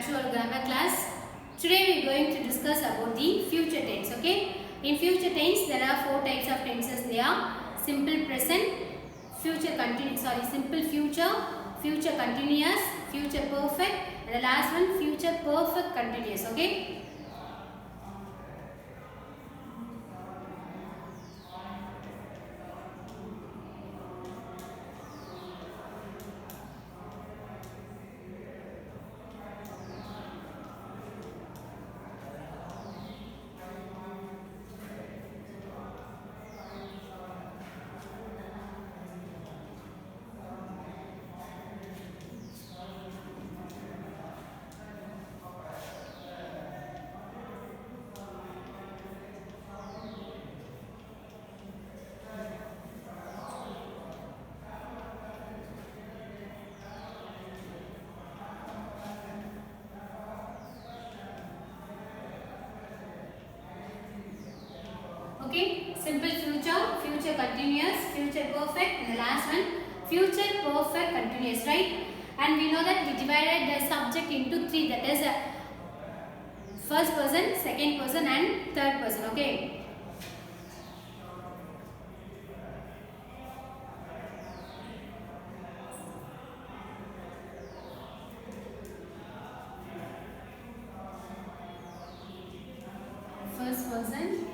back to our grammar class. Today we are going to discuss about the future tense. Okay. In future tense there are four types of tenses. They are simple present, simple future, future continuous, future perfect, and the last one future perfect continuous. Okay. Okay, simple future, future continuous, future perfect, and the last one, future perfect continuous, right? And we know that we divided the subject into three, that is first person, second person, and third person. Okay. First person.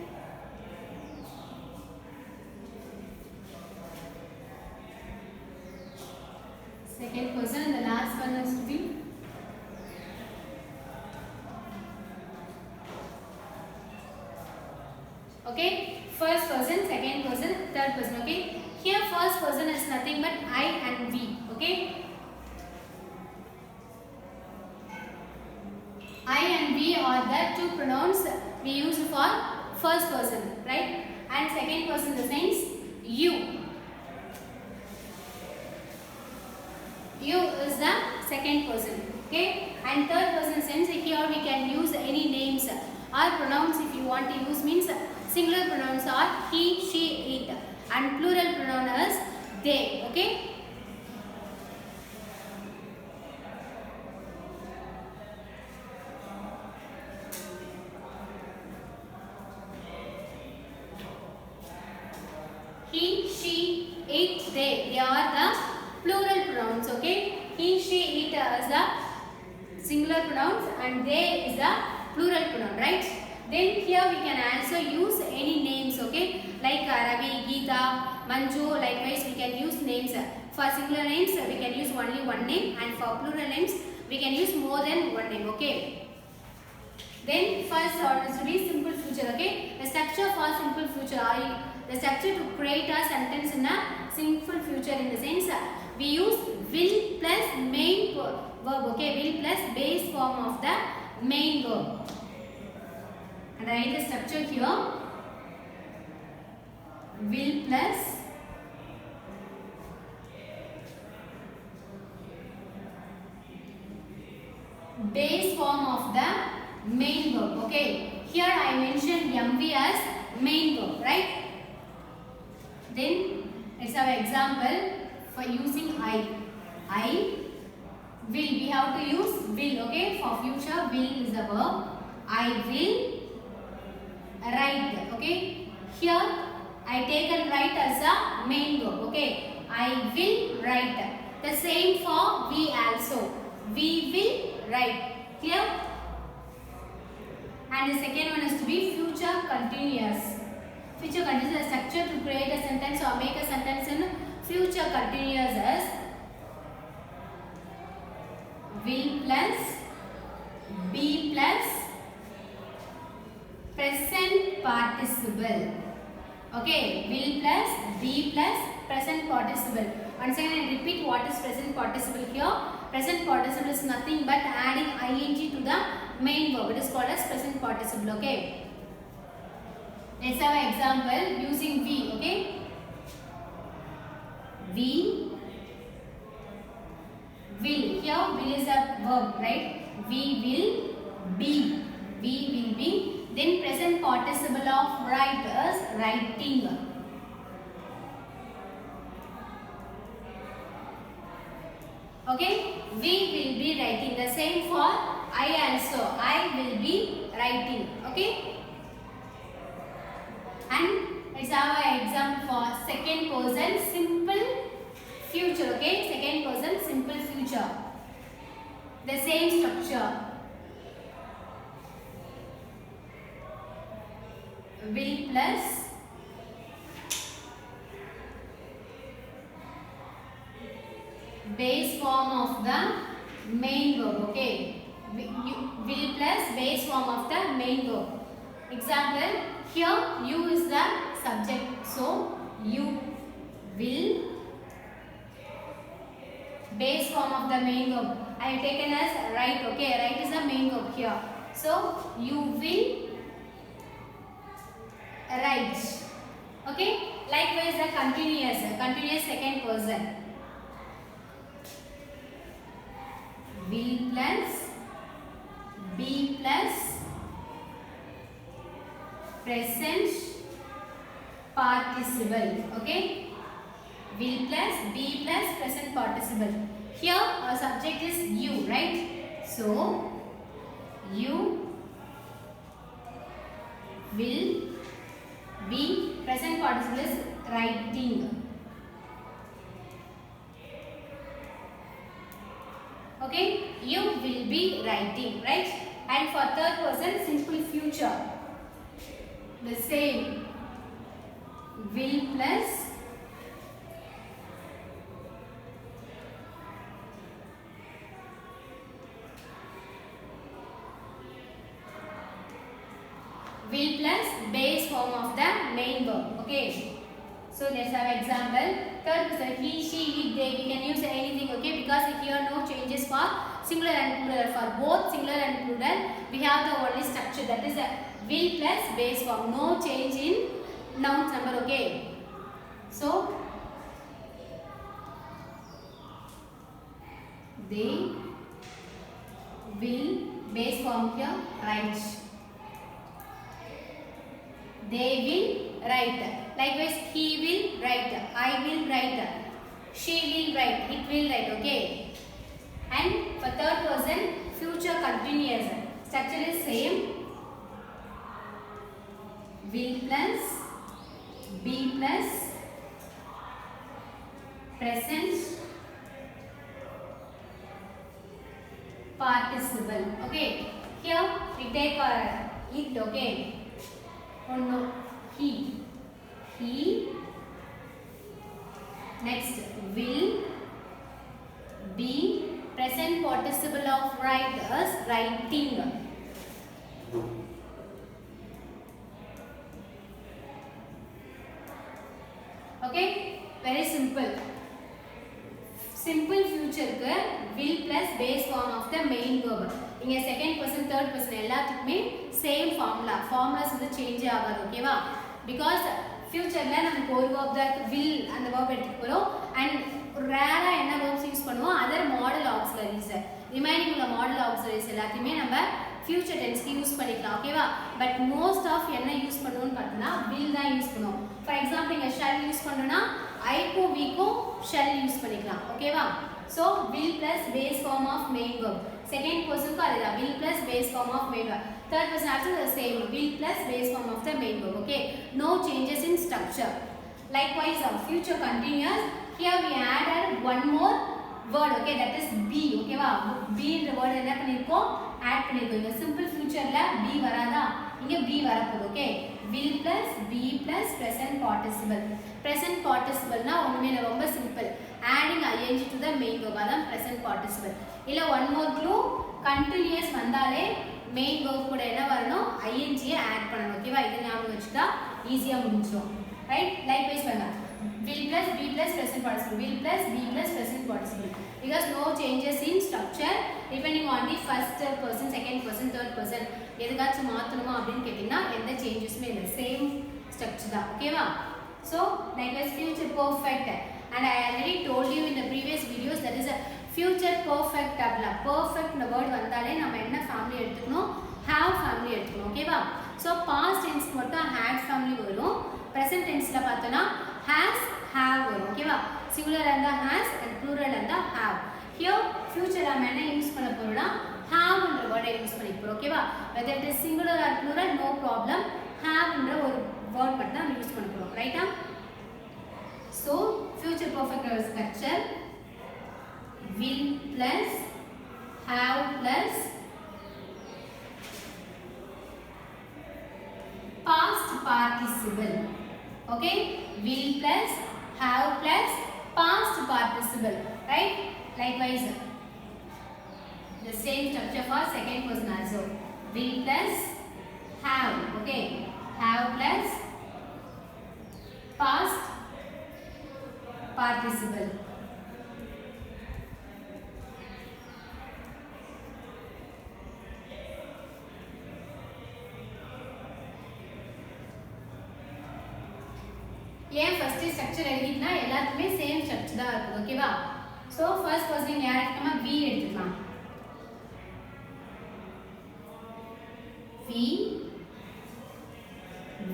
Second person, and the last one has to be okay. First person, second person, third person. Okay. Here first person is nothing but I and we. Okay. I and we are the two pronouns we use for first person, right? And second person the sense you. You is the second person, okay? And third person sense here we can use any names or pronouns if you want to use, means singular pronouns are he, she, it, and plural pronoun is they, okay? He, she, it, they are the plural pronouns, okay? He, she, it is the singular pronouns and they is the plural pronoun, right? Then here we can also use any names, okay? Like Ravi, Geeta, Manju, likewise we can use names. For singular names we can use only one name, and for plural names we can use more than one name, okay? Then first order to be simple future, okay? The structure for simple future, the structure to create a sentence in a simple future in the sense we use will plus main verb, okay? Will plus base form of the main verb. And write the structure here. Will plus base form of the main verb, okay? Here I mentioned MV as main verb, right? Then let's have an example for using I. I will, we have to use will, okay? For future, will is a verb. I will write, okay? Here I take and write as a main verb, okay? I will write. The same for we also. We will write. Clear? And the second one is to be future continuous. Future continuous is a structure to create a sentence or make a sentence in future continuous as will plus be plus present participle. Okay, will plus be plus present participle. Once again I repeat what is present participle here. Present participle is nothing but adding ing to the main verb. It is called as present participle, okay? Let's have an example using we, okay? We will. Here will is a verb, right? We will be. We will be. Then present participle of write is writing. Okay, we will be writing. The same for I also, I will be writing. Okay, and let's have an example for second person simple future. Okay, second person simple future, the same structure. Will plus base form of the main verb. Okay, will plus base form of the main verb. Example, here you is the subject, so you will base form of the main verb. I have taken as write. Okay, write is the main verb here, so you will write. Okay, likewise the continuous second person. Will plus be plus present participle. Okay, will plus be plus present participle. Here our subject is you, right? So you will be present participle is writing. Okay, you will be writing, right? And for third person simple future, the same, will plus base form of the main verb. Okay, so let's have example. Third person, he, she, it, they. We can use anything. Okay, because here no changes for singular and plural. For both singular and plural, we have the only structure, that is a will plus base form. No change in nouns number. Okay, so they will base form here write. They will write. Likewise, he will write, I will write, she will write, it will write. Okay, and for third person future continuous, structure is same, will plus be plus present participle. Okay, here we take it. Okay, oh no, he. Next, will be present participle of writers, writing. Okay, very simple. Simple future ku will plus base form of the main verb. இங்க second person third person எல்லாத்துக்குமே same formulas வந்து change ஆகாது. ஓகேவா? Because futureல நமக்கு ஒரு verb தான் will அந்த verb எடுத்துக்க போறோம், and rare என்ன verbs யூஸ் பண்ணுவோம், other model auxiliaries. remaining உள்ள model auxiliaries எல்லாத்தையுமே நம்ம future tense க்கு யூஸ் பண்ணிக்கலாம். ஓகேவா? but most of என்ன யூஸ் பண்ணுவோம்னு பார்த்தா will தான் யூஸ் பண்ணுவோம். for example இங்க shall யூஸ் பண்றோம்னா I க்கும் we க்கும் shall யூஸ் பண்ணிக்கலாம். ஓகேவா? so will plus base form of main verb. second person க்கு அதுதான் will plus base form of main verb. third person also the same, will plus base form of the main verb. Okay, no changes in structure. Likewise future continuous, here we added one more word. Okay, that is be. Okay va, be என்ற word என்ன பண்ணிருக்கோம், add பண்ணிருக்கோம். இந்த simple futureல be வராதா, இங்க be வரப்போகுது. Okay, will plus be plus present participle. present participle னா ஒண்ணுமே இல்ல, ரொம்ப simple, adding ing to the main verb, அதான் present participle. இல்ல one more clue, continuous வந்தாலே main verb கூட என்ன வரணும், ing add பண்ணணும். ஓகேவா, இத ஞாபகம் வச்சுட்டா ஈஸியா முடிஞ்சிரும். ரைட்? likewise பண்ணலாம், will plus be plus present participle, will plus be plus present participle, because no changes in structure depending on the first person, second person, third person. எதுக்காச்சும் மாத்தணுமா அப்படினு கேட்டினா எந்த சேஞ்சஸுமே இல்ல, சேம் ஸ்ட்ரக்சர் தான். ஓகேவா? so likewise future perfect, and I already told you in the previous videos, that is a future perfect. அப்படினா perfect ன word வந்தாலே நம்ம என்ன ஃபேமிலி எடுத்துக்கணும், have ஃபேமிலி எடுத்துக்கணும். ஓகேவா? so past tense மட்டும் had ஃபேமிலி வரும், present tenseல பார்த்தோம்னா has have வரும். ஓகேவா? singular இருந்தா has and plural இருந்தா have. here future நம்ம என்ன யூஸ் பண்ண போறோம்னா have என்ற word வேர்டை யூஸ் பண்ணிப்போம் ஓகேவா whether it is singular or plural no problem have ன்ற ஒரு word மட்டும் தான் யூஸ் பண்ண போறோம் ரைட்டா so future perfect structure will plus have plus past participle okay will plus have plus past participle right likewise the same structure for second person also will plus have okay have plus past participle ஏன் first structure எழுதிட்டா எல்லாத்துமே same structure தான் இருக்கும் ஓகேவா so first person யார் எடுக்கமா v எடுத்துக்கலாம்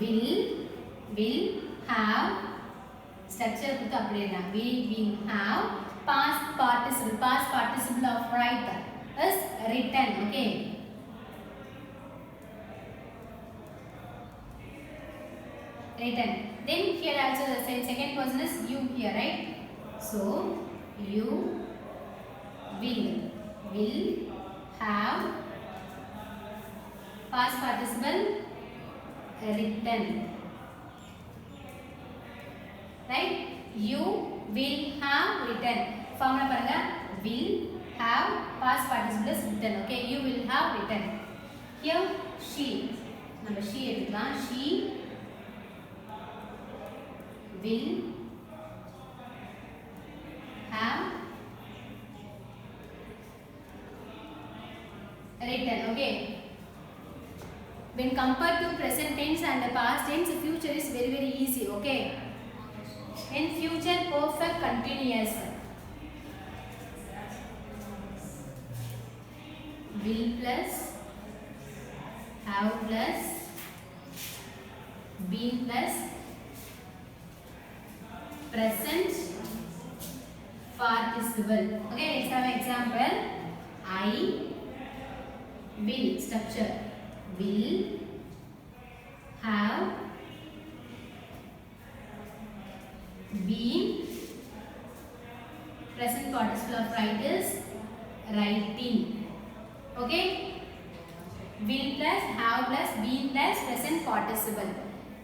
we will have structure கொடுத்து அப்படியே தான் we will have past participle of write is written okay written then here also the same second person is you here right so you will have past participle written right you will have written formula paranga will have past participle is written okay you will have written here she நம்ம she எடுக்கலாம் she will have written okay when compared to present tense and past tense future is very easy okay in future perfect continuous will plus have plus been plus present participle okay let's have an example I will structure will have been present participle of write is writing okay will plus have plus been plus present participle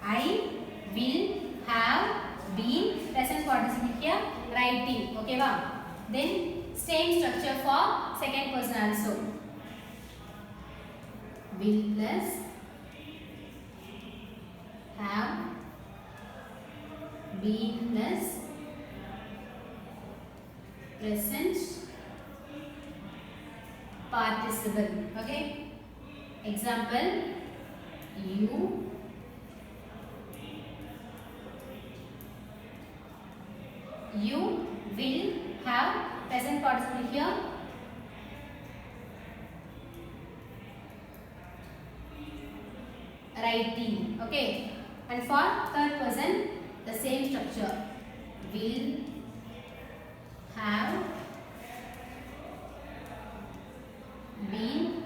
I will have been present participle here writing okay va then same structure for second person also will plus have been plus present participle okay example you will have present participle here writing okay and for third person the same structure will have been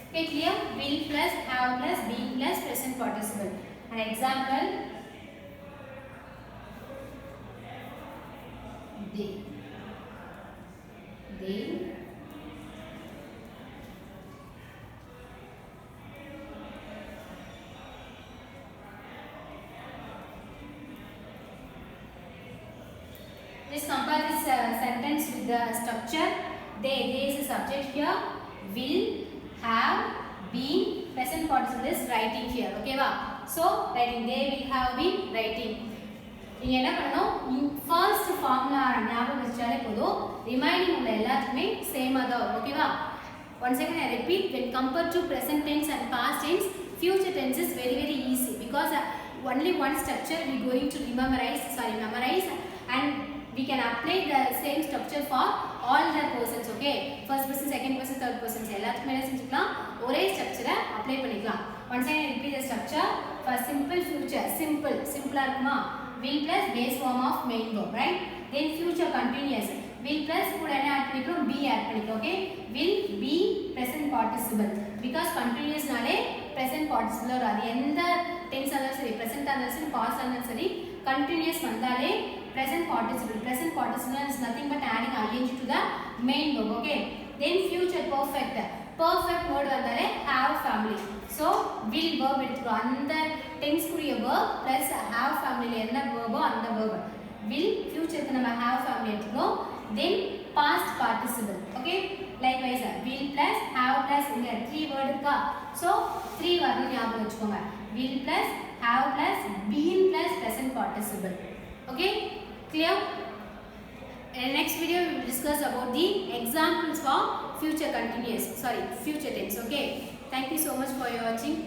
okay clear will plus have plus been plus present participle an example they just compare this sentence with the structure they is a subject here will have been present participle is writing here okay va so writing they will have been writing நீங்க என்ன பண்ணனும் first formula ஞாபகம் வச்சாலே போதும் remaining உள்ள எல்லாத்துமே சேமா தான் வரும் ஓகேவா once again I repeat when compared to present tense and past tense future tense is very easy because only one structure we going to memorize and we can apply the same structure for all the persons okay first person second person third person எல்லாத்துக்குமே என்ன செஞ்சுக்கலாம் ஒரே ஸ்ட்ரக்சரை apply பண்ணிக்கலாம் once again I repeat the structure for simple future simple இருக்குமா will plus base form of main verb, right? Then future continuous, will plus கூட என்ன add பண்ணிக்கிறோம் be ஆட் பண்ணிக்கிறோம். okay, will be present participle because continuous நாலே present participle வராது. எந்த tense ஆனாலும் சரி, present ஆனாலும் சரி, past ஆனாலும் சரி, continuous வந்தாலே present participle is nothing but adding ing to the main verb. okay, then future perfect word வந்தாலே have family. so will verb எடுத்துக்கிறோம். அந்த tense குரிய verb plus have family என்ன verb அந்த verb will future க்கு நம்ம have family எடுத்துக்கிறோம். then past participle. okay, likewise will plus have plus இங்க 3 word இருக்கா, so 3 வரணும் ஞாபகம் வச்சுக்கோங்க. will plus have plus been plus present participle. okay, clear? Next video we will discuss about the examples for future tense. okay, thank you so much for your watching.